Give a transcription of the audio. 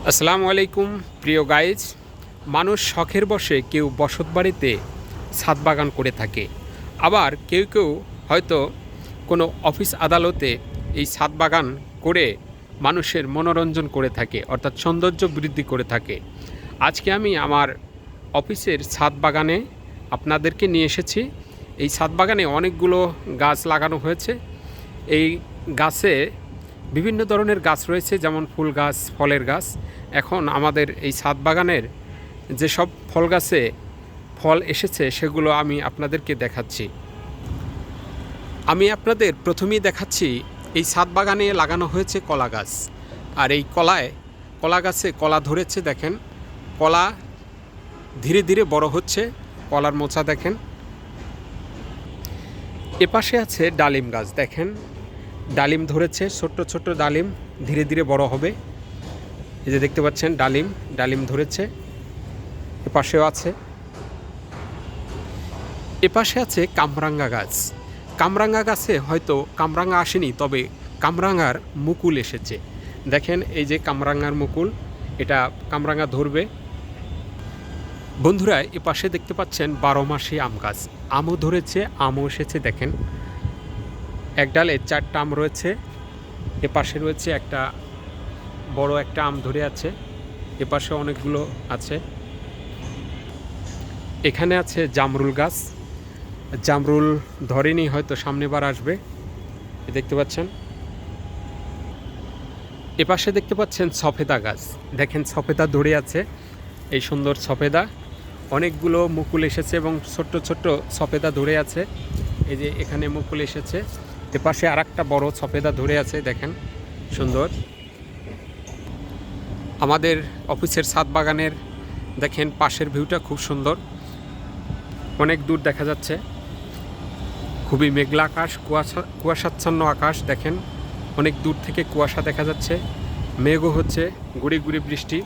আসসালামু আলাইকুম প্রিয় গাইজ। মানুষ শখের বশে কেউ বসতবাড়িতে ছাদ বাগান করে থাকে, আবার কেউ কেউ হয়তো কোনো অফিস আদালতে এই ছাদ বাগান করে মানুষের মনোরঞ্জন করে থাকে, অর্থাৎ সৌন্দর্য বৃদ্ধি করে থাকে। আজকে আমি আমার অফিসের ছাদ বাগানে আপনাদেরকে নিয়ে এসেছি। এই ছাদ বাগানে অনেকগুলো গাছ লাগানো হয়েছে। এই গাছে বিভিন্ন ধরনের গাছ রয়েছে, যেমন ফুল গাছ, ফলের গাছ। এখন আমাদের এই ছাদ বাগানের যেসব ফল গাছে ফল এসেছে সেগুলো আমি আপনাদেরকে দেখাচ্ছি। আমি আপনাদের প্রথমেই দেখাচ্ছি এই ছাদ বাগানে লাগানো হয়েছে কলা গাছ। আর এই কলা গাছে কলা ধরেছে, দেখেন কলা ধীরে ধীরে বড় হচ্ছে, কলার মোচা দেখেন। এপাশে আছে ডালিম গাছ, দেখেন ডালিম ধরেছে, ছোট্ট ছোট্ট ডালিম ধীরে ধীরে বড় হবে। এই যে দেখতে পাচ্ছেন ডালিম ধরেছে। এপাশেও আছে, এপাশে আছে কামরাঙ্গা গাছ। কামরাঙ্গা গাছে হয়তো কামরাঙ্গা আসেনি, তবে কামরাঙ্গার মুকুল এসেছে। দেখেন এই যে কামরাঙ্গার মুকুল, এটা কামরাঙ্গা ধরবে। বন্ধুরা, এপাশে দেখতে পাচ্ছেন 12 মাসি আম গাছ, আমও ধরেছে, আমও এসেছে। দেখেন এক ডালে 4টা আম রয়েছে। এপাশে রয়েছে একটা বড় একটা আম ধরে আছে, এপাশে অনেকগুলো আছে। এখানে আছে জামরুল গাছ, জামরুল ধরেনি, হয়তো সামনেবার আসবে। দেখতে পাচ্ছেন এপাশে দেখতে পাচ্ছেন সফেদা গাছ, দেখেন সফেদা ধরে আছে। এই সুন্দর সফেদা, অনেকগুলো মুকুল এসেছে এবং ছোট্ট ছোট্ট সফেদা ধরে আছে। এই যে এখানে মুকুল এসেছে, এপাশে আর একটা বড় সফেদা ধরে আছে, দেখেন সুন্দর। আমাদের অফিসের ছাদ বাগানের দেখেন পাশের ভিউটা খুব সুন্দর, অনেক দূর দেখা যাচ্ছে। খুবই মেঘলা আকাশ, কুয়াশাচ্ছন্ন আকাশ। দেখেন অনেক দূর থেকে কুয়াশা দেখা যাচ্ছে, মেঘও হচ্ছে, গুড়ি গুড়ি বৃষ্টি।